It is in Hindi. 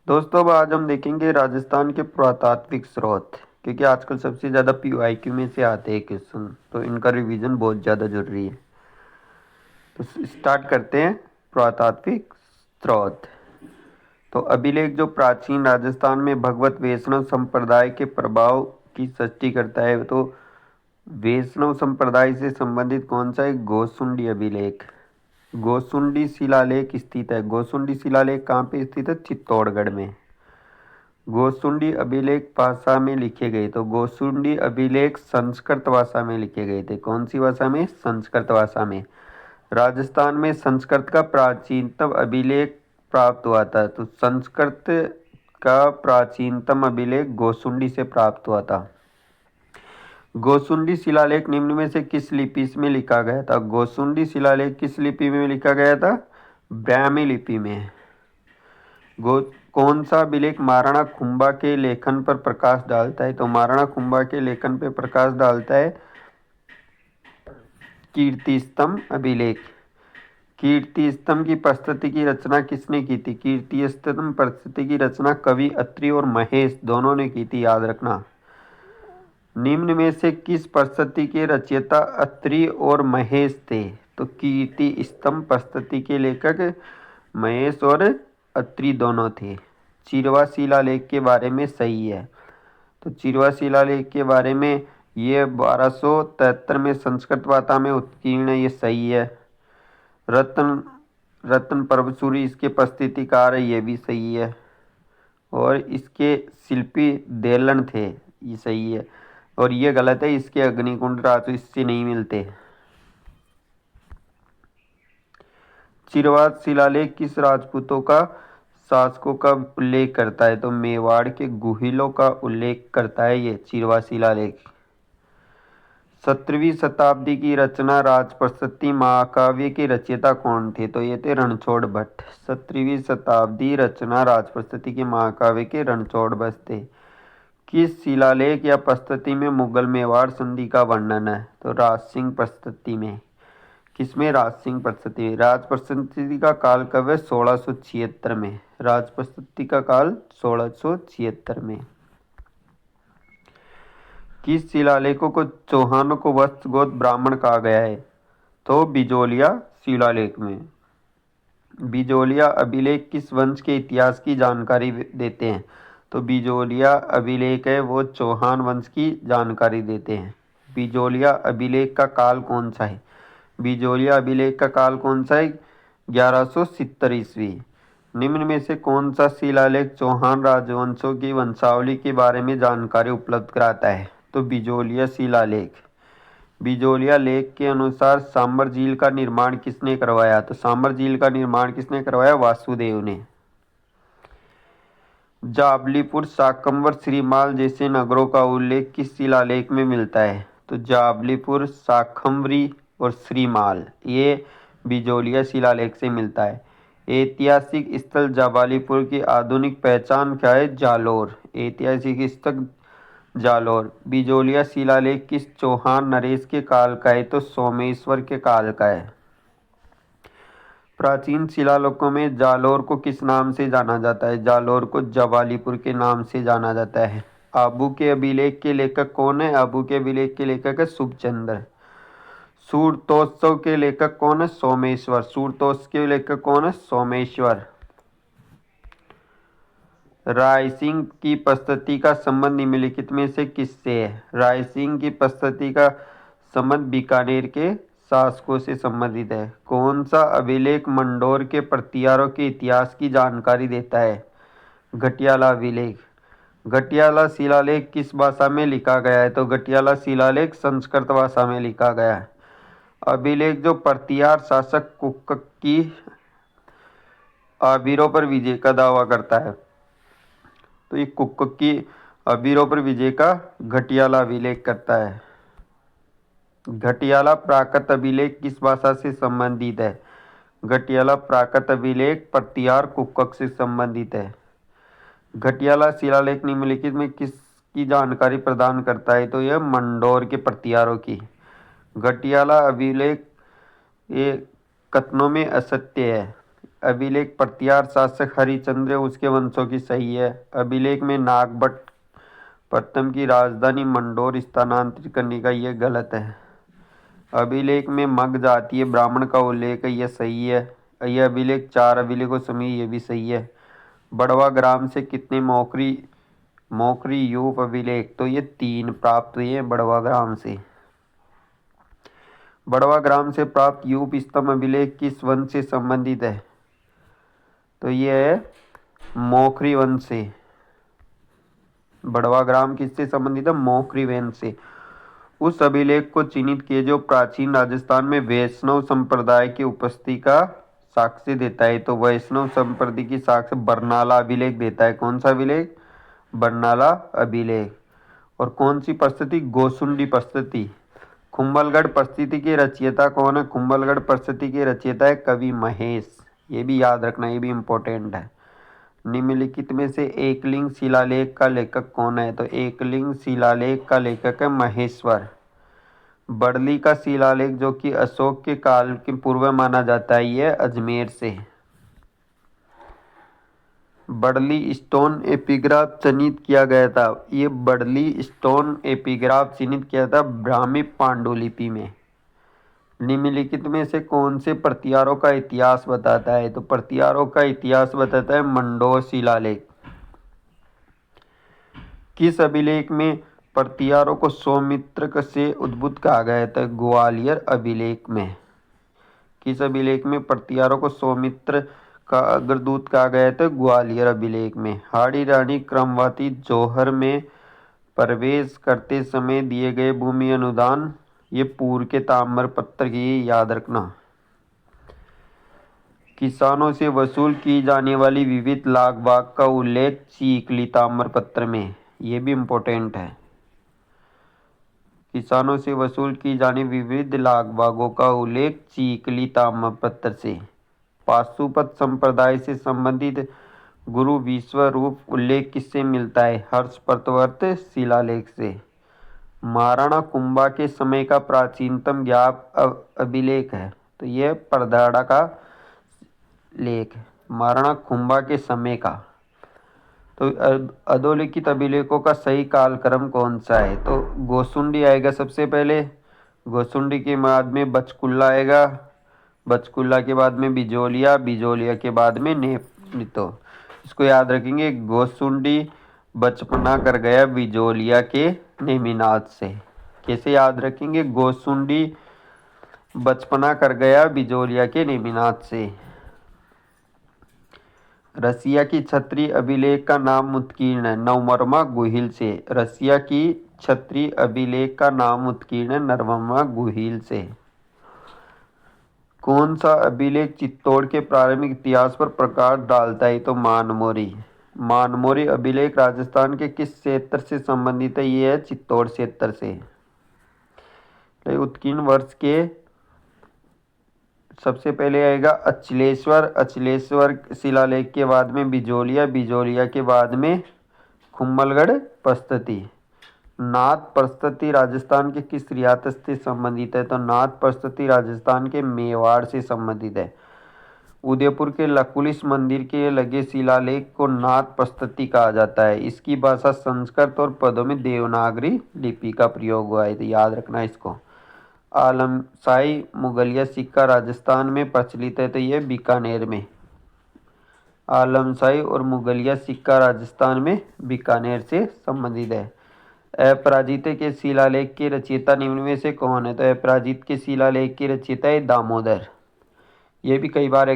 दोस्तों अब आज हम देखेंगे राजस्थान के पुरातात्विक स्रोत, क्योंकि आजकल सबसे ज़्यादा पीवाईक्यू में से आते हैं क्वेश्चन, तो इनका रिवीजन बहुत ज़्यादा जरूरी है। तो स्टार्ट करते हैं। पुरातात्विक स्रोत। तो अभिलेख जो प्राचीन राजस्थान में भगवत वैष्णव संप्रदाय के प्रभाव की सृष्टि करता है, तो वैष्णव संप्रदाय से संबंधित कौन सा है? गोसुंडी अभिलेख। गोसुंडी शिलालेख स्थित है। गोसुंडी शिलालेख कहाँ पे स्थित है? चित्तौड़गढ़ में। गोसुंडी अभिलेख भाषा में लिखे गए, तो गोसुंडी अभिलेख संस्कृत भाषा में लिखे गए थे। कौन सी भाषा में? संस्कृत भाषा में। राजस्थान में संस्कृत का प्राचीनतम अभिलेख प्राप्त हुआ था, तो संस्कृत का प्राचीनतम अभिलेख गोसुंडी से प्राप्त हुआ था। गोसुंडी शिलालेख निम्न में से किस लिपि में लिखा गया था? गोसुंडी शिलालेख किस लिपि में लिखा गया था? ब्राह्मी लिपि में। कौन सा अभिलेख महाराणा कुंभा के लेखन पर प्रकाश डालता है? तो महाराणा कुंभा के लेखन पर प्रकाश डालता है कीर्ति स्तंभ अभिलेख। कीर्ति स्तंभ की प्रस्तुति की रचना किसने की थी? कीर्ति स्तंभ प्रस्तुति की रचना कवि अत्रि और महेश दोनों ने की थी, याद रखना। निम्न में से किस प्रस्तुति के रचयिता अत्रि और महेश थे? तो कीर्ति स्तंभ प्रस्तुति के लेखक महेश और अत्रि दोनों थे। चिरवा शिलालेख के बारे में सही है। तो चिरवा शिलालेख के बारे में ये 1273 में संस्कृत भाषा में उत्कीर्ण है, ये सही है। रत्न परवसूरी इसके प्रस्तुतिकार है, ये भी सही है। और इसके शिल्पी देलन थे, ये सही है। और ये गलत है, इसके अग्निकुंड राजू इससे नहीं मिलते। चिरवा शिलालेख किस राजपूतों का शासकों का उल्लेख करता है? तो मेवाड़ के गुहिलों का उल्लेख करता है ये चिरवा शिलालेख। 17वीं शताब्दी की रचना राजप्रशस्ति महाकाव्य के रचयिता कौन थे? तो ये थे रणछोड़ भट्ट। 17वीं शताब्दी रचना राजप्रशस्ति के महाकाव्य के रणछोड़ भट्ट थे। किस शिलालेख या प्रस्तुति में मुगल मेवाड़ संधि का वर्णन है? तो राज सिंह प्रस्तुति में। किसमें? राज सिंह प्रस्तुति। राज प्रस्तुति का काल कब है? 1676 में। राज प्रस्तुति का काल 1676 में। किस शिलालेखों को चौहानों को वत्स गोत्र ब्राह्मण कहा गया है? तो बिजोलिया शिलालेख में। बिजोलिया अभिलेख किस वंश के इतिहास की जानकारी देते हैं? तो बिजोलिया अभिलेख है वो चौहान वंश की जानकारी देते हैं। बिजोलिया अभिलेख का काल कौन सा है? बिजोलिया अभिलेख का काल कौन सा है? 1170 ईस्वी। निम्न में से कौन सा शिलालेख चौहान राजवंशों की वंशावली के बारे में जानकारी उपलब्ध कराता है? तो बिजोलिया शिलालेख। बिजोलिया लेख के अनुसार सांबर झील का निर्माण किसने करवाया? तो सांबर झील का निर्माण किसने करवाया? वासुदेव ने। जाबलीपुर, साकंवर, श्रीमाल जैसे नगरों का उल्लेख किस शिलालेख में मिलता है? तो जाबलीपुर, साखमरी और श्रीमाल ये बिजोलिया शिलालेख से मिलता है। ऐतिहासिक स्थल जाबालीपुर की आधुनिक पहचान क्या है? जालोर। ऐतिहासिक स्थल जालोर। बिजोलिया शिलालेख किस चौहान नरेश के काल का है? तो सोमेश्वर के काल का है। प्राचीन शिलालेखों में जालोर को किस नाम से जाना जाता है? जालोर को जवालीपुर के नाम से जाना जाता है। आबू के अभिलेख के लेखक कौन है? आबू के अभिलेख के लेखक है शुभचंद्र। सूरतोत्सव के लेखक कौन है? सोमेश्वर। सूरतोत्सव के लेखक कौन है? सोमेश्वर। रायसिंह की प्रस्तुति का संबंध निम्नलिखित में से किससे है? रायसिंह की प्रस्तुति का संबंध बीकानेर के शासकों से संबंधित है। कौन सा अभिलेख मंडोर के प्रतिहारों के इतिहास की जानकारी देता है? घटियाला अभिलेख। घटियाला शिलालेख किस भाषा में लिखा गया है? तो घटियाला शिलालेख संस्कृत भाषा में लिखा गया है। अभिलेख जो प्रतिहार शासक कुक्क की आबिरों पर विजय का दावा करता है, तो ये कुक्क की आबिरों पर विजय का घटियाला अभिलेख करता है। घटियाला प्राकृत अभिलेख किस भाषा से संबंधित है? घटियाला प्राकृत अभिलेख प्रतिहार कुक्क से संबंधित है। घटियाला शिलालेख निम्नलिखित में किसकी जानकारी प्रदान करता है? तो यह मंडोर के प्रतिहारों की। घटियाला अभिलेख ये कथनों में असत्य है। अभिलेख प्रत्यार शासक हरिश्चंद्र उसके वंशों की सही है। अभिलेख में नागभट्ट प्रथम की राजधानी मंडोर स्थानांतरित करने का ये गलत है। अभिलेख में मग जातीय ब्राह्मण का उल्लेख है, यह सही है। यह अभिलेख 4 अभिलेखों समेत, ये भी सही है। बड़वा ग्राम से कितने मोकरी यूप अभिलेख, तो ये 3 प्राप्त हुए हैं बड़वा ग्राम से। बड़वा ग्राम से प्राप्त यूप स्तंभ अभिलेख किस वंश से संबंधित है, तो ये है मोखरी वंश से। बड़वा ग्राम किससे संबंधित है, मोखरी वंश से। उस अभिलेख को चिन्हित किए जो प्राचीन राजस्थान में वैष्णव संप्रदाय की उपस्थिति का साक्ष्य देता है, तो वैष्णव संप्रदाय की साक्ष्य बरनाला अभिलेख देता है। कौन सा अभिलेख, बरनाला अभिलेख। और कौन सी प्रस्तुति, गोसुंडी प्रस्तुति। कुंभलगढ़ प्रस्तुति के रचयिता कौन है, कुंभलगढ़ प्रस्तुति के रचयिता है कवि महेश, ये भी याद रखना, ये भी इम्पोर्टेंट है। निम्नलिखित में से एकलिंग शिलालेख का लेखक कौन है, तो एकलिंग शिलालेख का लेखक है महेश्वर। बड़ली का शिलालेख जो कि अशोक के काल के पूर्व माना जाता है, यह अजमेर से। बड़ली स्टोन एपिग्राफ चिन्हित किया गया था, ये बड़ली स्टोन एपिग्राफ चिन्हित किया था ब्राह्मी पांडुलिपि में। निम्नलिखित में से कौन से प्रतिहारों का इतिहास बताता है, तो प्रतिहारों का इतिहास बताता है मंडोर शिलालेख। किस अभिलेख में प्रतिहारों को सौमित्र से उद्भूत कहा गया था, ग्वालियर अभिलेख में। किस अभिलेख में प्रतिहारों को सौमित्र का अग्रदूत कहा गया था, ग्वालियर अभिलेख में। हाड़ी रानी क्रमवती जौहर में प्रवेश करते समय दिए गए भूमि अनुदान, ये पूर्व के ताम्र पत्र की, याद रखना। किसानों से वसूल की जाने वाली विविध लाग बाग का उल्लेख चीकली ताम्र पत्र में, ये भी इम्पोर्टेंट है। किसानों से वसूल की जाने विविध लाग बागों का उल्लेख चीकली ताम्र पत्र से। पाशुपत संप्रदाय से संबंधित गुरु विश्वरूप उल्लेख किससे मिलता है, हर्षवर्त शिलालेख से। महाराणा कुंभा के समय का प्राचीनतम ज्ञात अभिलेख है, तो यह परदाड़ा का लेख, महाराणा कुंभा के समय का। तो अधोलिखित अभिलेखों का सही कालक्रम कौन सा है, तो गोसुंडी आएगा सबसे पहले, गोसुंडी के बाद में बचकुल्ला आएगा, बचकुल्ला के बाद में बिजोलिया, बिजोलिया के बाद में नेतो। इसको याद रखेंगे, गोसुंडी बचपना कर गया बिजोलिया के नेमिनाथ से। कैसे याद रखेंगे, गोसुंडी बचपना कर गया बिजोलिया के नेमिनाथ से। रसिया की क्षत्रिय अभिलेख का नाम उत्कीर्ण है, नववर्मा गुहिल से। रसिया की क्षत्रिय अभिलेख का नाम उत्कीर्ण है, नववर्मा गुहिल से। कौन सा अभिलेख चित्तौड़ के प्रारंभिक इतिहास पर प्रकाश डालता है, तो मानमोरी। मानमोरी अभिलेख राजस्थान के किस क्षेत्र से संबंधित है, ये है चित्तौड़ क्षेत्र से। उत्कीर्ण वर्ष के सबसे पहले आएगा अचलेश्वर, अचलेश्वर शिलालेख के बाद में बिजोलिया, बिजोलिया के बाद में कुंभलगढ़ प्रस्तुति। नाथ प्रस्तुति राजस्थान के किस रियासत से संबंधित है, तो नाथ प्रस्तुति राजस्थान के मेवाड़ से संबंधित है। उदयपुर के लकुलिश मंदिर के लगे शिलालेख को नाथ प्रस्तुति कहा जाता है। इसकी भाषा संस्कृत और पदों में देवनागरी लिपि का प्रयोग हुआ है, तो याद रखना इसको। आलमशाही मुगलिया सिक्का राजस्थान में प्रचलित है, तो यह बीकानेर में। आलमशाही और मुगलिया सिक्का राजस्थान में बीकानेर से संबंधित है। अपराजित के शिलालेख के रचयिता निम्न में से कौन है, तो अपराजित के शिलालेख के रचयिता है दामोदर। ये भी कई बार